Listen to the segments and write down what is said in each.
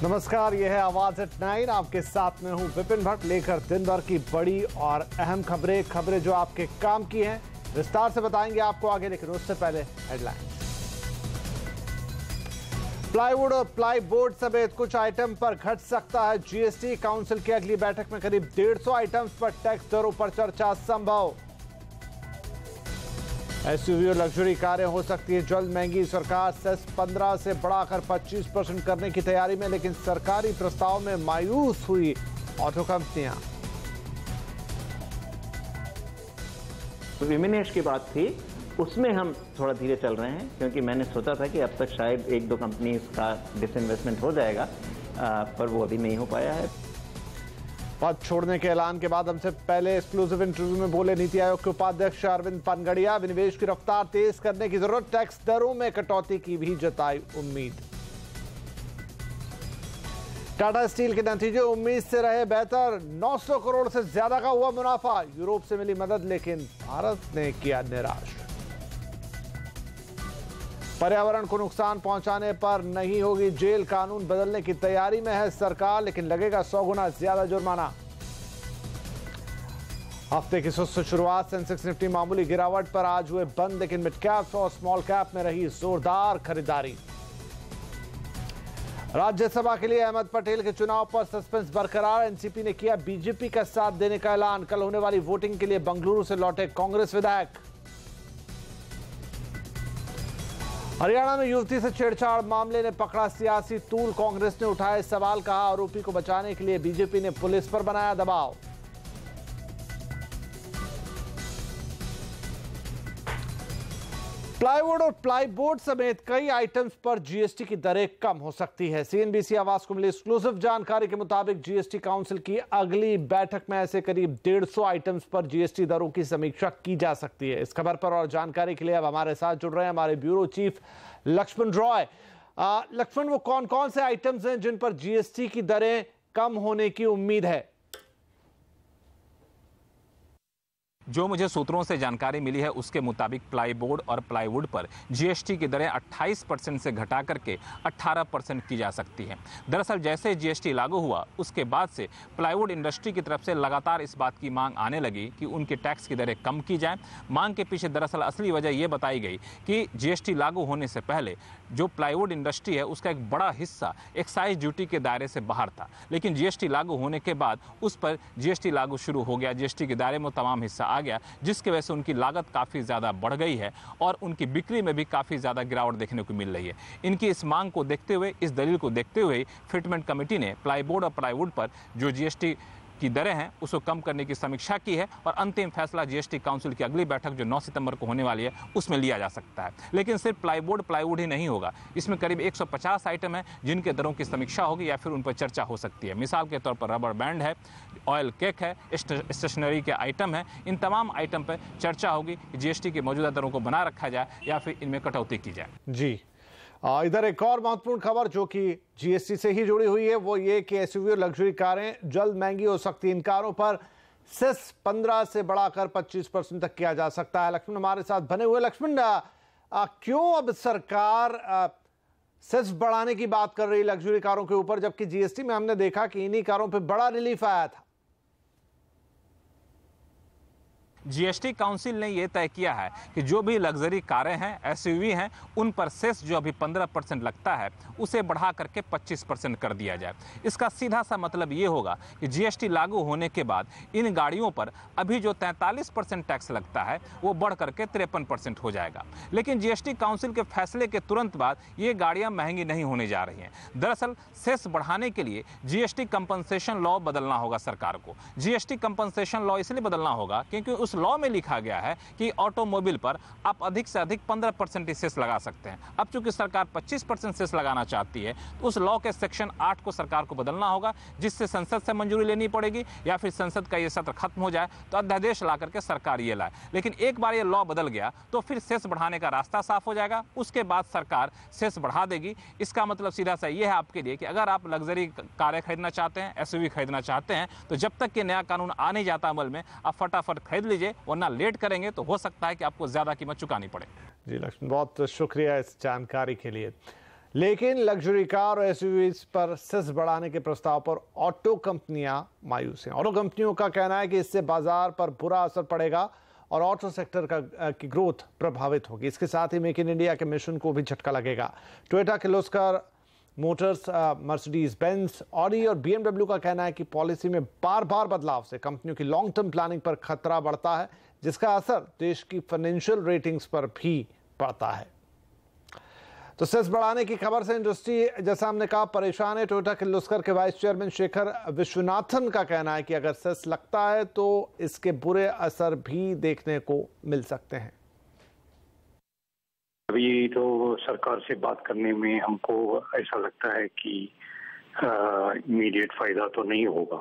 नमस्कार, यह है आवाज एट 9। आपके साथ में हूं विपिन भट्ट, लेकर दिन भर की बड़ी और अहम खबरें जो आपके काम की हैं। विस्तार से बताएंगे आपको आगे, लेकिन उससे पहले हेडलाइन। प्लाईवुड और प्लाईबोर्ड समेत कुछ आइटम पर घट सकता है जीएसटी। काउंसिल की अगली बैठक में करीब 150 आइटम्स पर टैक्स दरों पर चर्चा संभव। एसयूवी और लग्जरी कारें हो सकती है जल्द महंगी। सरकार सेस 15 से बढ़ाकर 25% करने की तैयारी में, लेकिन सरकारी प्रस्ताव में मायूस हुई ऑटो कंपनियां। विमिनेश की बात थी, उसमें हम थोड़ा धीरे चल रहे हैं, क्योंकि मैंने सोचा था कि अब तक शायद 1-2 कंपनी का डिसइन्वेस्टमेंट हो जाएगा, पर वो अभी नहीं हो पाया है। पद छोड़ने के ऐलान के बाद हमसे पहले एक्सक्लूसिव इंटरव्यू में बोले नीति आयोग के उपाध्यक्ष अरविंद पनगड़िया। विनिवेश की रफ्तार तेज करने की जरूरत, टैक्स दरों में कटौती की भी जताई उम्मीद। टाटा स्टील के नतीजे उम्मीद से रहे बेहतर, 900 करोड़ से ज्यादा का हुआ मुनाफा। यूरोप से मिली मदद, लेकिन भारत ने किया निराश। पर्यावरण को नुकसान पहुंचाने पर नहीं होगी जेल, कानून बदलने की तैयारी में है सरकार, लेकिन लगेगा 100 गुना ज्यादा जुर्माना। हफ्ते की सुस्त शुरुआत, सेंसेक्स निफ्टी मामूली गिरावट पर आज हुए बंद, लेकिन मिड कैप और स्मॉल कैप में रही जोरदार खरीदारी। राज्यसभा के लिए अहमद पटेल के चुनाव पर सस्पेंस बरकरार। एनसीपी ने किया बीजेपी का साथ देने का ऐलान। कल होने वाली वोटिंग के लिए बेंगलुरु से लौटे कांग्रेस विधायक। हरियाणा में युवती से छेड़छाड़ मामले ने पकड़ा सियासी तूल। कांग्रेस ने उठाए सवाल, कहा आरोपी को बचाने के लिए बीजेपी ने पुलिस पर बनाया दबाव। प्लाईवुड और प्लाईबोर्ड समेत कई आइटम्स पर जीएसटी की दरें कम हो सकती है। सीएनबीसी आवाज को मिली एक्सक्लूसिव जानकारी के मुताबिक जीएसटी काउंसिल की अगली बैठक में ऐसे करीब 150 आइटम्स पर जीएसटी दरों की समीक्षा की जा सकती है। इस खबर पर और जानकारी के लिए अब हमारे साथ जुड़ रहे हैं हमारे ब्यूरो चीफ लक्ष्मण रॉय। लक्ष्मण, वो कौन कौन से आइटम्स हैं जिन पर जीएसटी की दरें कम होने की उम्मीद है? जो मुझे सूत्रों से जानकारी मिली है उसके मुताबिक प्लाईबोर्ड और प्लाईवुड पर जीएसटी की दरें 28% से घटा करके 18% की जा सकती हैं। दरअसल जैसे जीएसटी लागू हुआ उसके बाद से प्लाईवुड इंडस्ट्री की तरफ से लगातार इस बात की मांग आने लगी कि उनके टैक्स की दरें कम की जाएं। मांग के पीछे दरअसल असली वजह यह बताई गई कि जीएसटी लागू होने से पहले जो प्लाईवुड इंडस्ट्री है उसका एक बड़ा हिस्सा एक्साइज ड्यूटी के दायरे से बाहर था, लेकिन जीएसटी लागू होने के बाद उस पर जीएसटी लागू शुरू हो गया, जीएसटी के दायरे में तमाम हिस्सा आ गया, जिसकी वजह से उनकी लागत काफ़ी ज़्यादा बढ़ गई है और उनकी बिक्री में भी काफ़ी ज़्यादा गिरावट देखने को मिल रही है। इनकी इस मांग को देखते हुए, इस दलील को देखते हुए फिटमेंट कमेटी ने प्लाईबोर्ड और प्लाईवुड पर जो जीएसटी की दरें हैं उसको कम करने की समीक्षा की है और अंतिम फैसला जीएसटी काउंसिल की अगली बैठक जो 9 सितंबर को होने वाली है उसमें लिया जा सकता है। लेकिन सिर्फ प्लाईबोर्ड प्लाईवुड ही नहीं होगा, इसमें करीब 150 आइटम है जिनके दरों की समीक्षा होगी या फिर उन पर चर्चा हो सकती है। मिसाल के तौर पर रबर बैंड है, ऑयल केक है, स्टेशनरी के आइटम है, इन तमाम आइटम पर चर्चा होगी कि जीएसटी की मौजूदा दरों को बनाए रखा जाए या फिर इनमें कटौती की जाए। जी, इधर एक और महत्वपूर्ण खबर जो कि जीएसटी से ही जुड़ी हुई है वो ये कि एसयूवी और लग्जरी कारें जल्द महंगी हो सकती हैं। इन कारों पर सेस 15 से बढ़ाकर 25% तक किया जा सकता है। लक्ष्मण हमारे साथ बने हुए। लक्ष्मण, क्यों अब सरकार सेस बढ़ाने की बात कर रही है लग्जरी कारों के ऊपर, जबकि जीएसटी में हमने देखा कि इन्हीं कारों पर बड़ा रिलीफ आया था? जीएसटी काउंसिल ने यह तय किया है कि जो भी लग्जरी कारें हैं, एसयूवी हैं, उन पर सेस जो अभी 15% लगता है उसे बढ़ा करके 25% कर दिया जाए। इसका सीधा सा मतलब ये होगा कि जीएसटी लागू होने के बाद इन गाड़ियों पर अभी जो 43% टैक्स लगता है वो बढ़ करके 53% हो जाएगा। लेकिन जीएसटी काउंसिल के फैसले के तुरंत बाद ये गाड़ियाँ महंगी नहीं होने जा रही हैं। दरअसल सेस बढ़ाने के लिए जीएसटी कंपनसेशन लॉ बदलना होगा सरकार को। जीएसटी कंपनसेशन लॉ इसलिए बदलना होगा क्योंकि उस लॉ में लिखा गया है कि ऑटोमोबाइल पर आप अधिक से अधिक 15% सेस लगा सकते हैं। अब चूंकि सरकार 25% सेस लगाना चाहती है तो उस लॉ के सेक्शन 8 को सरकार को बदलना होगा, जिससे संसद से मंजूरी लेनी पड़ेगी या फिर संसद का ये सत्र खत्म हो जाए तो अध्यादेश ला करके सरकार ये लाए। लेकिन एक बार ये लॉ बदल गया तो फिर सेस बढ़ाने का रास्ता साफ हो जाएगा, उसके बाद सरकार सेस बढ़ा देगी। इसका मतलब सीधा सा ये है आपके लिए कि अगर आप लग्जरी कारें खरीदना चाहते हैं, एसयूवी खरीदना चाहते हैं, तो जब तक कि नया कानून आ नहीं जाता अमल में, आप फटाफट खरीद लीजिए, वरना लेट करेंगे तो हो सकता है कि आपको ज्यादा कीमत चुकानी पड़े। जी लक्ष्मण, बहुत शुक्रिया इस जानकारी के लिए। लेकिन लग्जरी कार और एसयूवीज पर सेस बढ़ाने के प्रस्ताव पर ऑटो कंपनियां मायूस हैं। ऑटो कंपनियों का कहना है कि इससे बाजार पर बुरा असर पड़ेगा और ऑटो सेक्टर की ग्रोथ प्रभावित होगी। इसके साथ ही मेक इन इंडिया के मिशन को भी झटका लगेगा। Toyota, Kirloskar Motors, Mercedes Benz, Audi और BMW का कहना है कि पॉलिसी में बार बार बदलाव से कंपनियों की लॉन्ग टर्म प्लानिंग पर खतरा बढ़ता है, जिसका असर देश की फाइनेंशियल रेटिंग्स पर भी पड़ता है। तो सेस बढ़ाने की खबर से इंडस्ट्री, जैसा हमने कहा, परेशान है। टोयोटा किर्लोस्कर के वाइस चेयरमैन शेखर विश्वनाथन का कहना है कि अगर सेस लगता है तो इसके बुरे असर भी देखने को मिल सकते हैं। अभी तो सरकार से बात करने में हमको ऐसा लगता है कि इमीडिएट फायदा तो नहीं होगा।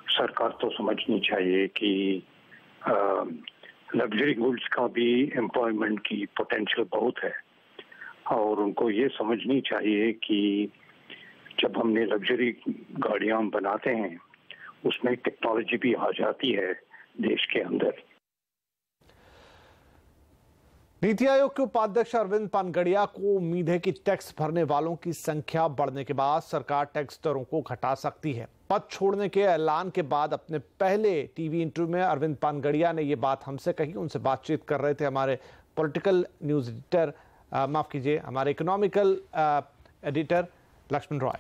सरकार तो समझनी चाहिए कि लग्जरी गुड्स का भी एम्प्लॉयमेंट की पोटेंशियल बहुत है और उनको ये समझनी चाहिए कि जब हमने लग्जरी गाड़ियां बनाते हैं उसमें टेक्नोलॉजी भी आ जाती है देश के अंदर। नीति आयोग के उपाध्यक्ष अरविंद पानगड़िया को उम्मीद है कि टैक्स भरने वालों की संख्या बढ़ने के बाद सरकार टैक्स दरों को घटा सकती है। पद छोड़ने के ऐलान के बाद अपने पहले टीवी इंटरव्यू में अरविंद पानगड़िया ने यह बात हमसे कही। उनसे बातचीत कर रहे थे हमारे पॉलिटिकल न्यूज एडिटर, माफ कीजिए, हमारे economical editor Lakshman Roy.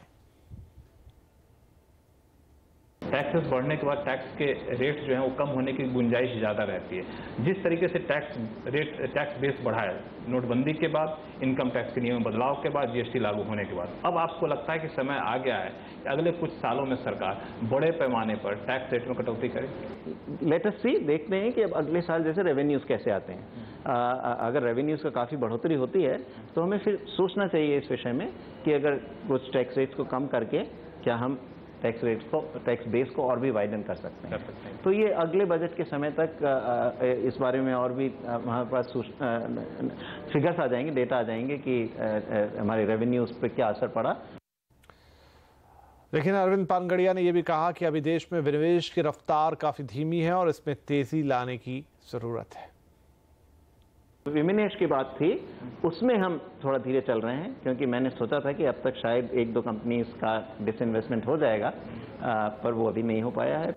Taxes बढ़ने के बाद टैक्स के रेट जो है वो कम होने की गुंजाइश ज़्यादा रहती है। जिस तरीके से टैक्स बेस बढ़ा है नोटबंदी के बाद, इनकम टैक्स के नियम में बदलाव के बाद, GST लागू होने के बाद, अब आपको लगता है कि समय आ गया है कि अगले कुछ सालों में सरकार बड़े पैमाने पर टैक्स रेट में कटौती करे। लेट अस सी, देखते हैं कि अब अगले साल जैसे रेवेन्यूज कैसे आते हैं। अगर रेवेन्यूज का काफ़ी बढ़ोतरी होती है तो हमें फिर सोचना चाहिए इस विषय में कि अगर कुछ टैक्स रेट्स को कम करके क्या हम टैक्स बेस को और भी वाइडन कर सकते हैं। तो ये अगले बजट के समय तक इस बारे में और भी हमारे पास फिगर्स आ जाएंगे, डेटा आ जाएंगे कि हमारे रेवेन्यूज पे क्या असर पड़ा। लेकिन अरविंद पानगड़िया ने यह भी कहा कि अभी देश में विनिवेश की रफ्तार काफी धीमी है और इसमें तेजी लाने की जरूरत है। विनिवेश की बात थी, उसमें हम थोड़ा धीरे चल रहे हैं क्योंकि मैंने सोचा था कि अब तक शायद 1-2 कंपनीज का डिसइन्वेस्टमेंट हो जाएगा, पर वो अभी नहीं हो पाया है।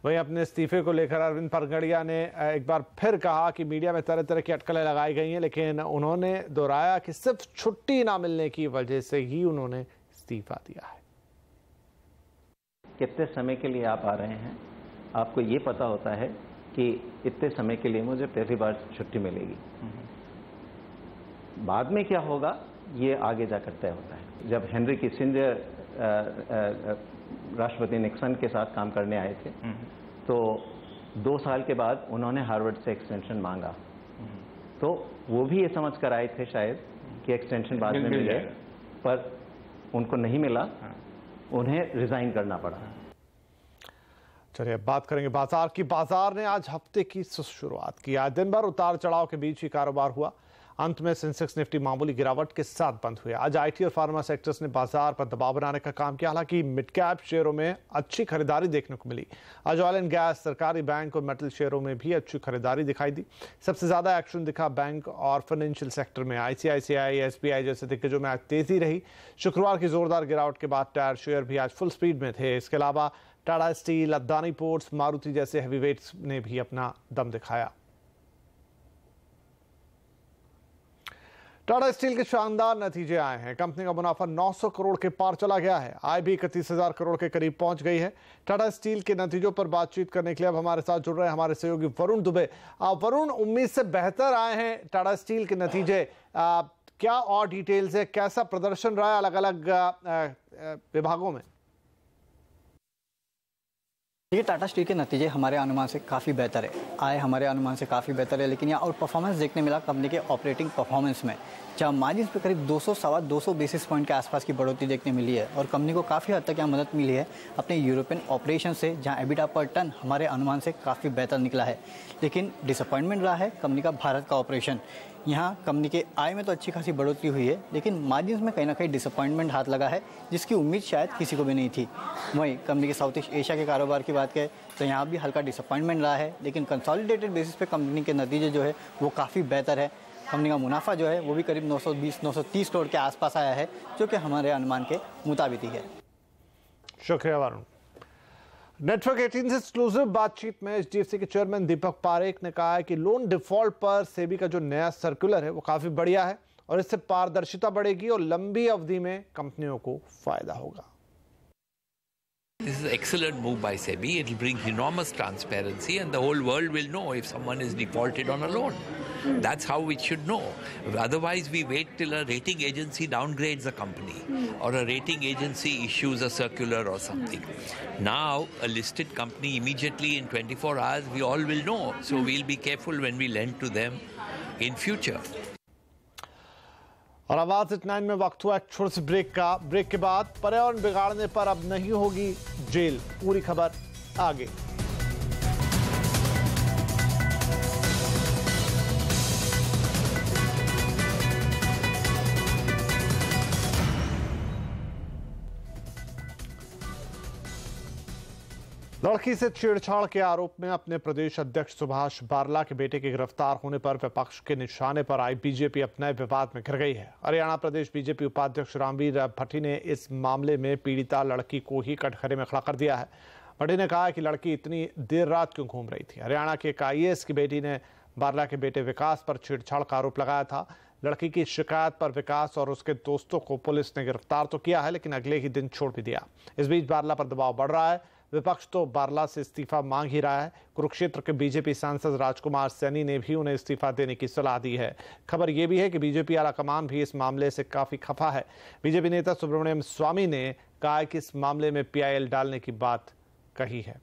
वहीं अपने इस्तीफे को लेकर अरविंद पानगड़िया ने एक बार फिर कहा कि मीडिया में तरह तरह की अटकलें लगाई गई हैं, लेकिन उन्होंने दोहराया कि सिर्फ छुट्टी ना मिलने की वजह से ही उन्होंने इस्तीफा दिया है। कितने समय के लिए आप आ रहे हैं, आपको ये पता होता है कि इतने समय के लिए मुझे पहली बार छुट्टी मिलेगी। बाद में क्या होगा ये आगे जाकर तय होता है। जब हेनरी किसिंजर राष्ट्रपति निक्सन के साथ काम करने आए थे तो 2 साल के बाद उन्होंने हार्वर्ड से एक्सटेंशन मांगा, तो वो भी ये समझ कर आए थे शायद कि एक्सटेंशन बाद में मिले, पर उनको नहीं मिला, उन्हें रिजाइन करना पड़ा। चलिए अब बात करेंगे बाजार की। बाजार ने आज हफ्ते की शुरुआत की। आज दिन भर उतार चढ़ाव के बीच ही कारोबार हुआ। अंत में सेंसेक्स निफ्टी मामूली गिरावट के साथ बंद हुए। आज IT और फार्मा सेक्टर्स ने बाजार पर दबाव बनाने का काम किया। हालांकि मिड कैप शेयरों में अच्छी खरीदारी देखने को मिली। आज ऑयल एंड गैस, सरकारी बैंक और मेटल शेयरों में भी अच्छी खरीदारी दिखाई दी। सबसे ज्यादा एक्शन दिखा बैंक और फाइनेंशियल सेक्टर में। ICICI, SBI जैसे दिग्गजों में आज तेजी रही। शुक्रवार की जोरदार गिरावट के बाद टायर शेयर भी आज फुल स्पीड में थे। इसके अलावा टाटा स्टील, अदानी पोर्ट्स, मारुति जैसे हैवीवेट्स ने भी अपना दम दिखाया। टाटा स्टील के शानदार नतीजे आए हैं। कंपनी का मुनाफा 900 करोड़ के पार चला गया है। आय भी 31,000 करोड़ के करीब पहुंच गई है। टाटा स्टील के नतीजों पर बातचीत करने के लिए अब हमारे साथ जुड़ रहे हैं हमारे सहयोगी वरुण दुबे। वरुण, उम्मीद से बेहतर आए हैं टाटा स्टील के नतीजे, क्या और डिटेल्स है, कैसा प्रदर्शन रहा है अलग अलग विभागों में? ये टाटा स्टील के नतीजे हमारे अनुमान से काफ़ी बेहतर है। आय हमारे अनुमान से काफ़ी बेहतर है, लेकिन यहाँ आउट परफॉर्मेंस देखने मिला कंपनी के ऑपरेटिंग परफॉर्मेंस में, जहाँ मार्जिन पे करीब 200-225 बेसिस पॉइंट के आसपास की बढ़ोतरी देखने मिली है। और कंपनी को काफ़ी हद तक यहाँ मदद मिली है अपने यूरोपियन ऑपरेशन से, जहाँ एबिटा पर टन हमारे अनुमान से काफ़ी बेहतर निकला है। लेकिन डिसअपॉइंटमेंट रहा है कंपनी का भारत का ऑपरेशन। यहाँ कंपनी के आय में तो अच्छी खासी बढ़ोतरी हुई है, लेकिन मार्जिन में कहीं ना कहीं डिसअपॉइंटमेंट हाथ लगा है, जिसकी उम्मीद शायद किसी को भी नहीं थी। वहीं कंपनी के साउथ ईस्ट एशिया के कारोबार की बात करें तो यहाँ भी हल्का डिसअपॉइंटमेंट रहा है, लेकिन कंसोलिडेटेड बेसिस पे कंपनी के नतीजे जो है वो काफ़ी बेहतर है। कंपनी का मुनाफा जो है वो भी करीब 920-930 करोड़ के आसपास आया है, जो कि हमारे अनुमान के मुताबिक ही है। शुक्रिया वरुण। नेटवर्क 18 से एक्सक्लूसिव बातचीत में एचडीएफसी के चेयरमैन दीपक पारेख ने कहा है कि लोन डिफॉल्ट पर सेबी का जो नया सर्कुलर है वो काफी बढ़िया है और इससे पारदर्शिता बढ़ेगी और लंबी अवधि में कंपनियों को फायदा होगा। This is an excellent move by SEBI. It will bring enormous transparency and the whole world will know if someone is defaulted on a loan. That's how it should know. Otherwise, we wait till a rating agency downgrades a company or a rating agency issues a circular or something. Now, a listed company immediately in 24 hours, we all will know. So we'll be careful when we lend to them in future. और आवाज eight 9 में वक्त हुआ एक छोटे से break के बाद पर्यावरण बिगाड़ने पर अब नहीं होगी जेल, पूरी खबर आगे। लड़की से छेड़छाड़ के आरोप में अपने प्रदेश अध्यक्ष सुभाष बारला के बेटे के गिरफ्तार होने पर विपक्ष के निशाने पर आई बीजेपी अब नए विवाद में घिर गई है। हरियाणा प्रदेश बीजेपी उपाध्यक्ष रामवीर भट्टी ने इस मामले में पीड़िता लड़की को ही कटघरे में खड़ा कर दिया है। भट्टी ने कहा कि लड़की इतनी देर रात क्यों घूम रही थी। हरियाणा के एक IAS की बेटी ने बारला के बेटे विकास पर छेड़छाड़ का आरोप लगाया था। लड़की की शिकायत पर विकास और उसके दोस्तों को पुलिस ने गिरफ्तार तो किया है, लेकिन अगले ही दिन छोड़ भी दिया। इस बीच बारला पर दबाव बढ़ रहा है। विपक्ष तो बारला से इस्तीफा मांग ही रहा है। कुरुक्षेत्र के बीजेपी सांसद राजकुमार सैनी ने भी उन्हें इस्तीफा देने की सलाह दी है। खबर यह भी है कि बीजेपी आलाकमान भी इस मामले से काफी खफा है। बीजेपी नेता सुब्रमण्यम स्वामी ने कहा कि इस मामले में PIL डालने की बात कही है।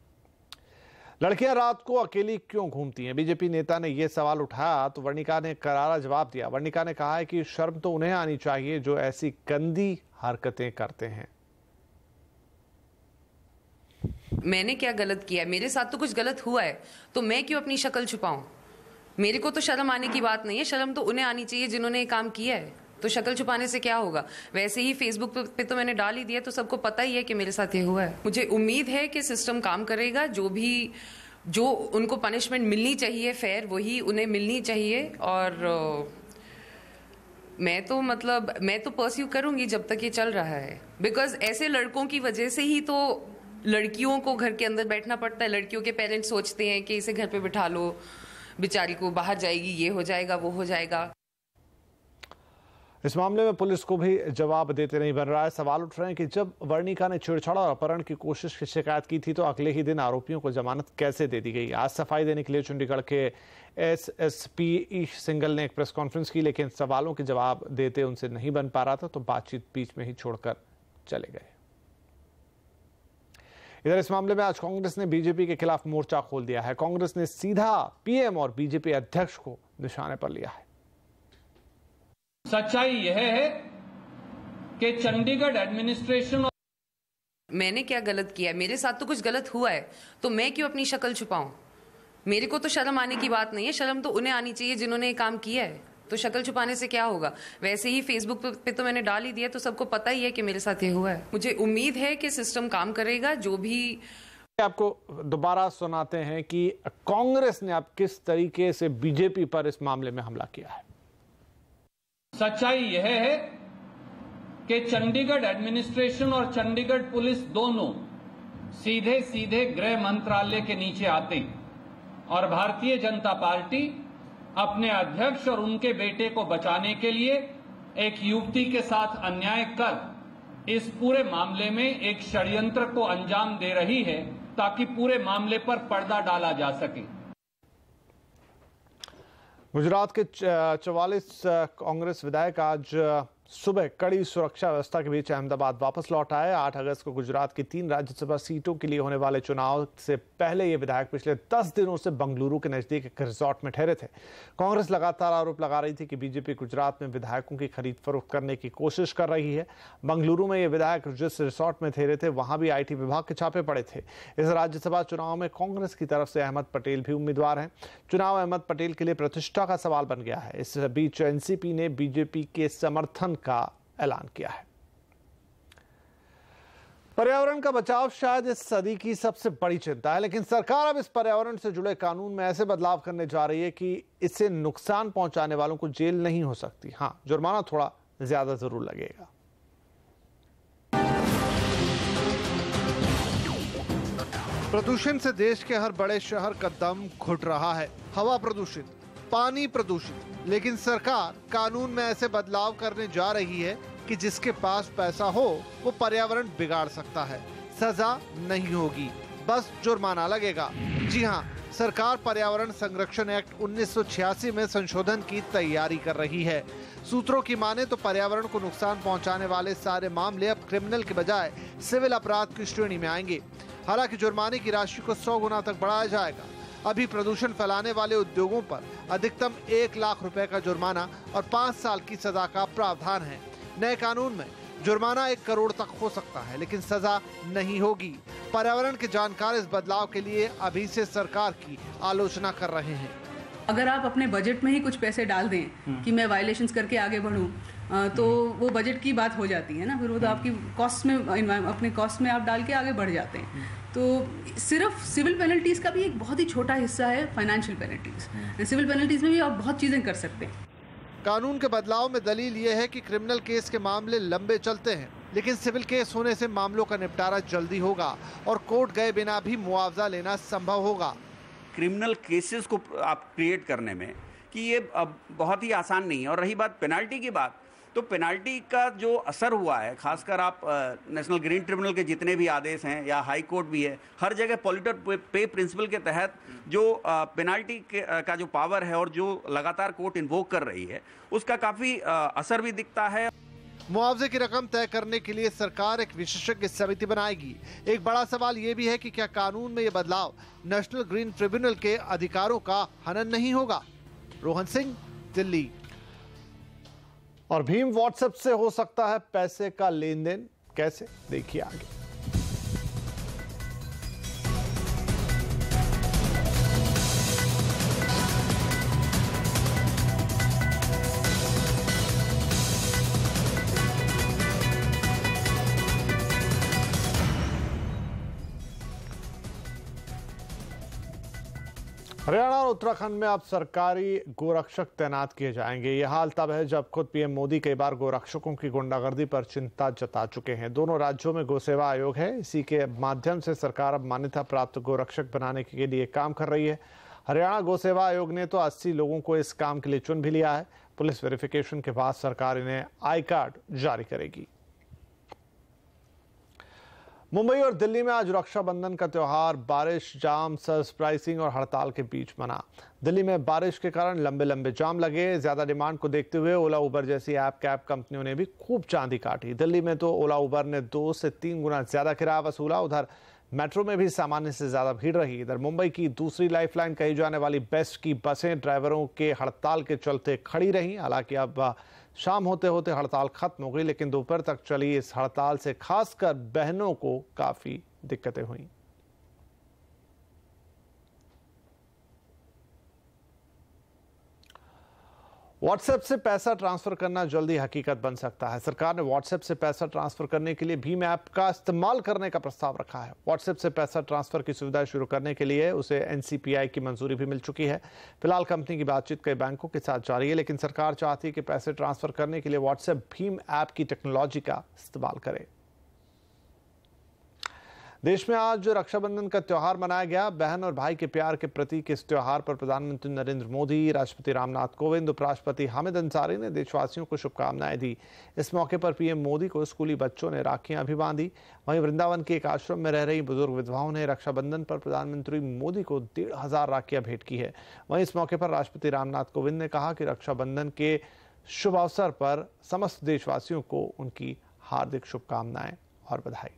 लड़कियां रात को अकेली क्यों घूमती हैं? बीजेपी नेता ने यह सवाल उठाया तो वर्णिका ने करारा जवाब दिया। वर्णिका ने कहा है कि शर्म तो उन्हें आनी चाहिए जो ऐसी गंदी हरकतें करते हैं। मैंने क्या गलत किया? मेरे साथ तो कुछ गलत हुआ है, तो मैं क्यों अपनी शक्ल छुपाऊं? मेरे को तो शर्म आने की बात नहीं है, शर्म तो उन्हें आनी चाहिए जिन्होंने ये काम किया है। तो शक्ल छुपाने से क्या होगा? वैसे ही फेसबुक पे तो मैंने डाल ही दिया, तो सबको पता ही है कि मेरे साथ ये हुआ है। मुझे उम्मीद है कि सिस्टम काम करेगा। जो उनको पनिशमेंट मिलनी चाहिए फेयर, वही उन्हें मिलनी चाहिए। और मैं तो परस्यू करूंगी जब तक ये चल रहा है, बिकॉज ऐसे लड़कों की वजह से ही तो लड़कियों को घर के अंदर बैठना पड़ता है। लड़कियों के पेरेंट्स सोचते हैं कि इसे घर पे बिठा लो, बेचारी को बाहर जाएगी, ये हो जाएगा, वो हो जाएगा। इस मामले में पुलिस को भी जवाब देते नहीं बन रहा है। सवाल उठ रहे हैं कि जब वर्णिका ने छेड़छाड़ और अपहरण की कोशिश की शिकायत की थी तो अगले ही दिन आरोपियों को जमानत कैसे दे दी गई? आज सफाई देने के लिए चंडीगढ़ के SSP सिंगल ने एक प्रेस कॉन्फ्रेंस की, लेकिन सवालों के जवाब देते उनसे नहीं बन पा रहा था, तो बातचीत बीच में ही छोड़कर चले गए। इधर इस मामले में आज कांग्रेस ने बीजेपी के खिलाफ मोर्चा खोल दिया है। कांग्रेस ने सीधा PM और बीजेपी अध्यक्ष को निशाने पर लिया है। सच्चाई यह है कि चंडीगढ़ एडमिनिस्ट्रेशन। मैंने क्या गलत किया? मेरे साथ तो कुछ गलत हुआ है, तो मैं क्यों अपनी शक्ल छुपाऊं? मेरे को तो शर्म आने की बात नहीं है, शर्म तो उन्हें आनी चाहिए जिन्होंने ये काम किया है। तो शक्ल छुपाने से क्या होगा? वैसे ही फेसबुक पे तो मैंने डाल ही दिया, तो सबको पता ही है कि मेरे साथ ये हुआ है। मुझे उम्मीद है कि सिस्टम काम करेगा। जो भी आपको दोबारा सुनाते हैं कि कांग्रेस ने अब किस तरीके से बीजेपी पर इस मामले में हमला किया है। सच्चाई यह है कि चंडीगढ़ एडमिनिस्ट्रेशन और चंडीगढ़ पुलिस दोनों सीधे सीधे गृह मंत्रालय के नीचे आते हैं और भारतीय जनता पार्टी अपने अध्यक्ष और उनके बेटे को बचाने के लिए एक युवती के साथ अन्याय कर इस पूरे मामले में एक षड्यंत्र को अंजाम दे रही है ताकि पूरे मामले पर पर्दा डाला जा सके। गुजरात के 44 कांग्रेस विधायक आज सुबह कड़ी सुरक्षा व्यवस्था के बीच अहमदाबाद वापस लौट आए। 8 अगस्त को गुजरात की 3 राज्यसभा सीटों के लिए होने वाले चुनाव से पहले ये विधायक पिछले 10 दिनों से बंगलुरु के नजदीक एक रिजॉर्ट में ठहरे थे। कांग्रेस लगातार आरोप लगा रही थी कि बीजेपी गुजरात में विधायकों की खरीद फरोख्त करने की कोशिश कर रही है। बंगलुरु में ये विधायक जिस रिजॉर्ट में ठहरे थे वहां भी IT विभाग के छापे पड़े थे। इस राज्यसभा चुनाव में कांग्रेस की तरफ से अहमद पटेल भी उम्मीदवार हैं। चुनाव अहमद पटेल के लिए प्रतिष्ठा का सवाल बन गया है। इस बीच NCP ने बीजेपी के समर्थन का ऐलान किया है। पर्यावरण का बचाव शायद इस सदी की सबसे बड़ी चिंता है, लेकिन सरकार अब इस पर्यावरण से जुड़े कानून में ऐसे बदलाव करने जा रही है कि इससे नुकसान पहुंचाने वालों को जेल नहीं हो सकती। हाँ, जुर्माना थोड़ा ज्यादा जरूर लगेगा। प्रदूषण से देश के हर बड़े शहर का दम घुट रहा है। हवा प्रदूषित, पानी प्रदूषित, लेकिन सरकार कानून में ऐसे बदलाव करने जा रही है कि जिसके पास पैसा हो वो पर्यावरण बिगाड़ सकता है। सजा नहीं होगी, बस जुर्माना लगेगा। जी हाँ, सरकार पर्यावरण संरक्षण एक्ट 1986 में संशोधन की तैयारी कर रही है। सूत्रों की माने तो पर्यावरण को नुकसान पहुंचाने वाले सारे मामले अब क्रिमिनल के बजाय सिविल अपराध की श्रेणी में आएंगे। हालांकि जुर्माने की राशि को 100 गुना तक बढ़ाया जाएगा। अभी प्रदूषण फैलाने वाले उद्योगों पर अधिकतम 1 लाख रुपए का जुर्माना और 5 साल की सजा का प्रावधान है। नए कानून में जुर्माना 1 करोड़ तक हो सकता है, लेकिन सजा नहीं होगी। पर्यावरण के जानकार इस बदलाव के लिए अभी से सरकार की आलोचना कर रहे हैं। अगर आप अपने बजट में ही कुछ पैसे डाल दें कि मैं वायलेशंस करके आगे बढ़ूं, तो वो बजट की बात हो जाती है ना, फिर वो तो आपकी कॉस्ट में, अपने कॉस्ट में आप डाल के आगे बढ़ जाते हैं। तो सिर्फ सिविल पेनल्टीज का भी एक बहुत ही छोटा हिस्सा है फाइनेंशियल पेनल्टीज। सिविल पेनल्टीज में भी आप बहुत चीजें कर सकते हैं। कानून के बदलाव में दलील ये है कि क्रिमिनल केस के मामले लंबे चलते हैं, लेकिन सिविल केस होने से मामलों का निपटारा जल्दी होगा और कोर्ट गए बिना भी मुआवजा लेना संभव होगा। क्रिमिनल केसेस को आप क्रिएट करने में कि ये बहुत ही आसान नहीं है। और रही बात पेनाल्टी की बात, तो पेनाल्टी का जो असर हुआ है, खासकर आप नेशनल ग्रीन ट्रिब्यूनल के जितने भी आदेश हैं या हाई कोर्ट भी है, हर जगह पॉल्यूटर पे प्रिंसिपल के तहत जो पेनाल्टी का जो पावर है और जो लगातार कोर्ट इन्वोक कर रही है, उसका काफ़ी असर भी दिखता है। मुआवजे की रकम तय करने के लिए सरकार एक विशेषज्ञ समिति बनाएगी। एक बड़ा सवाल ये भी है कि क्या कानून में ये बदलाव नेशनल ग्रीन ट्रिब्यूनल के अधिकारों का हनन नहीं होगा। रोहन सिंह, दिल्ली। और भीम व्हाट्सएप से हो सकता है पैसे का लेन देन, कैसे, देखिए आगे। हरियाणा और उत्तराखंड में अब सरकारी गोरक्षक तैनात किए जाएंगे। यह हाल तब है जब खुद पीएम मोदी कई बार गोरक्षकों की गुंडागर्दी पर चिंता जता चुके हैं। दोनों राज्यों में गोसेवा आयोग है, इसी के माध्यम से सरकार अब मान्यता प्राप्त गोरक्षक बनाने के लिए काम कर रही है। हरियाणा गोसेवा आयोग ने तो 80 लोगों को इस काम के लिए चुन भी लिया है। पुलिस वेरिफिकेशन के बाद सरकार इन्हें आई कार्ड जारी करेगी। मुंबई और दिल्ली में आज रक्षाबंधन का त्योहार बारिश, जाम, सरप्राइजिंग और हड़ताल के बीच मना। दिल्ली में बारिश के कारण लंबे लंबे जाम लगे। ज्यादा डिमांड को देखते हुए ओला उबर जैसी ऐप कैब कंपनियों ने भी खूब चांदी काटी। दिल्ली में तो ओला उबर ने 2 से 3 गुना ज्यादा किराया वसूला। उधर मेट्रो में भी सामान्य से ज्यादा भीड़ रही। इधर मुंबई की दूसरी लाइफलाइन कही जाने वाली बेस्ट की बसें ड्राइवरों के हड़ताल के चलते खड़ी रहीं। हालांकि अब शाम होते होते हड़ताल खत्म हो गई, लेकिन दोपहर तक चली इस हड़ताल से खासकर बहनों को काफी दिक्कतें हुई। व्हाट्सएप से पैसा ट्रांसफर करना जल्दी हकीकत बन सकता है। सरकार ने व्हाट्सएप से पैसा ट्रांसफर करने के लिए भीम ऐप का इस्तेमाल करने का प्रस्ताव रखा है। व्हाट्सएप से पैसा ट्रांसफर की सुविधा शुरू करने के लिए उसे एनसीपीआई की मंजूरी भी मिल चुकी है। फिलहाल कंपनी की बातचीत कई बैंकों के साथ जारी है, लेकिन सरकार चाहती है कि पैसे ट्रांसफर करने के लिए व्हाट्सएप भीम ऐप की टेक्नोलॉजी का इस्तेमाल करे। देश में आज रक्षाबंधन का त्योहार मनाया गया। बहन और भाई के प्यार के प्रतीक इस त्योहार पर प्रधानमंत्री नरेंद्र मोदी, राष्ट्रपति रामनाथ कोविंद, उपराष्ट्रपति हामिद अंसारी ने देशवासियों को शुभकामनाएं दी। इस मौके पर पीएम मोदी को स्कूली बच्चों ने राखियां भी बांधी। वहीं वृंदावन के एक आश्रम में रह रही बुजुर्ग विधवाओं ने रक्षाबंधन पर प्रधानमंत्री मोदी को 1,500 राखियां भेंट की है। वहीं इस मौके पर राष्ट्रपति रामनाथ कोविंद ने कहा कि रक्षाबंधन के शुभ अवसर पर समस्त देशवासियों को उनकी हार्दिक शुभकामनाएं और बधाई।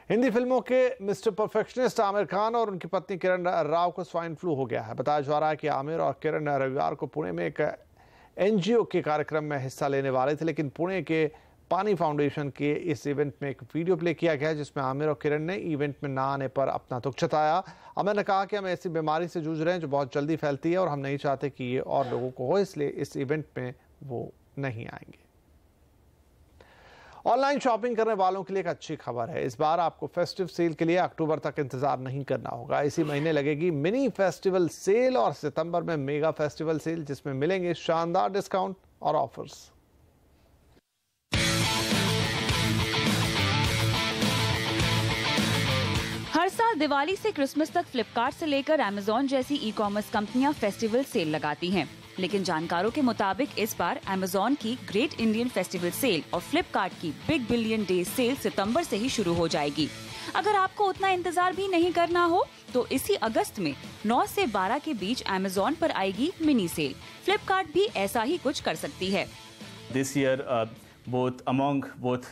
हिंदी फिल्मों के मिस्टर परफेक्शनिस्ट आमिर खान और उनकी पत्नी किरण राव को स्वाइन फ्लू हो गया है। बताया जा रहा है कि आमिर और किरण रविवार को पुणे में एक एनजीओ के कार्यक्रम में हिस्सा लेने वाले थे, लेकिन पुणे के पानी फाउंडेशन के इस इवेंट में एक वीडियो प्ले किया गया जिसमें आमिर और किरण ने इवेंट में ना आने पर अपना दुख जताया। आमिर ने कहा कि हम ऐसी बीमारी से जूझ रहे हैं जो बहुत जल्दी फैलती है और हम नहीं चाहते कि ये और लोगों को हो, इसलिए इस इवेंट में वो नहीं आएंगे। ऑनलाइन शॉपिंग करने वालों के लिए एक अच्छी खबर है। इस बार आपको फेस्टिव सेल के लिए अक्टूबर तक इंतजार नहीं करना होगा। इसी महीने लगेगी मिनी फेस्टिवल सेल और सितंबर में मेगा फेस्टिवल सेल, जिसमें मिलेंगे शानदार डिस्काउंट और ऑफर्स। हर साल दिवाली से क्रिसमस तक फ्लिपकार्ट से लेकर अमेजॉन जैसी ई कॉमर्स कंपनियां फेस्टिवल सेल लगाती हैं, लेकिन जानकारों के मुताबिक इस बार अमेजॉन की ग्रेट इंडियन फेस्टिवल सेल और फ्लिपकार्ट की बिग बिलियन डे सेल सितंबर से ही शुरू हो जाएगी। अगर आपको उतना इंतजार भी नहीं करना हो तो इसी अगस्त में 9 से 12 के बीच अमेजॉन पर आएगी मिनी सेल। फ्लिपकार्ट भी ऐसा ही कुछ कर सकती है। This year, among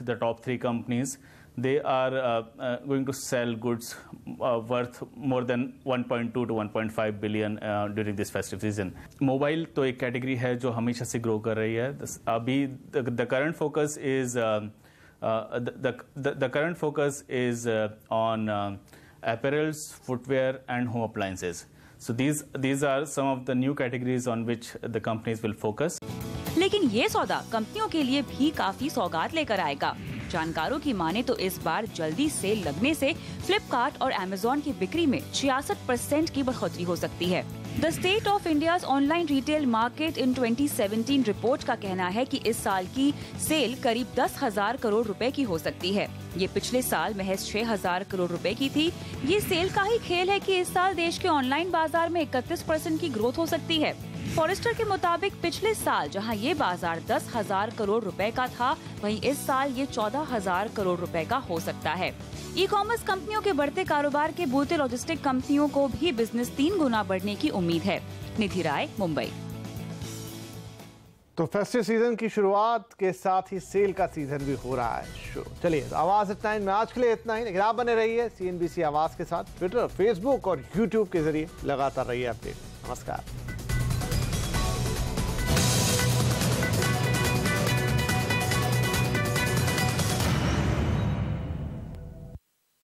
the top 3 companies, they are going to sell goods worth more than 1.2 to 1.5 billion during this festive season. Mobile तो एक कैटेगरी है जो हमेशा से ग्रो कर रही है। अभी the current focus is the current focus is on apparels, footwear, and home appliances. So these are some of the new categories on which the companies will focus. लेकिन ये सौदा कंपनियों के लिए भी काफी सौगात लेकर आएगा। जानकारों की माने तो इस बार जल्दी सेल लगने से फ्लिपकार्ट और अमेजॉन की बिक्री में 66% की बढ़ोतरी हो सकती है। The state of India's online retail market in 2017 report का कहना है कि इस साल की सेल करीब 10,000 करोड़ रुपए की हो सकती है। ये पिछले साल महज 6,000 करोड़ रुपए की थी। ये सेल का ही खेल है कि इस साल देश के ऑनलाइन बाजार में 31% की ग्रोथ हो सकती है। फॉरेस्टर के मुताबिक पिछले साल जहां ये बाजार 10,000 करोड़ रुपए का था, वहीं इस साल ये 14,000 करोड़ रुपए का हो सकता है। ई कॉमर्स कंपनियों के बढ़ते कारोबार के बोलते लॉजिस्टिक कंपनियों को भी बिजनेस 3 गुना बढ़ने की उम्मीद है। निधि राय, मुंबई। तो फेस्टिव सीजन की शुरुआत के साथ ही सेल का सीजन भी हो रहा है शुरू। चलिए, आवाज इतना ही में आज के लिए इतना ही, लेकिन आप बने रहिए CNBC आवाज के साथ। ट्विटर, फेसबुक और YouTube के जरिए लगातार रहिए अपडेट। नमस्कार।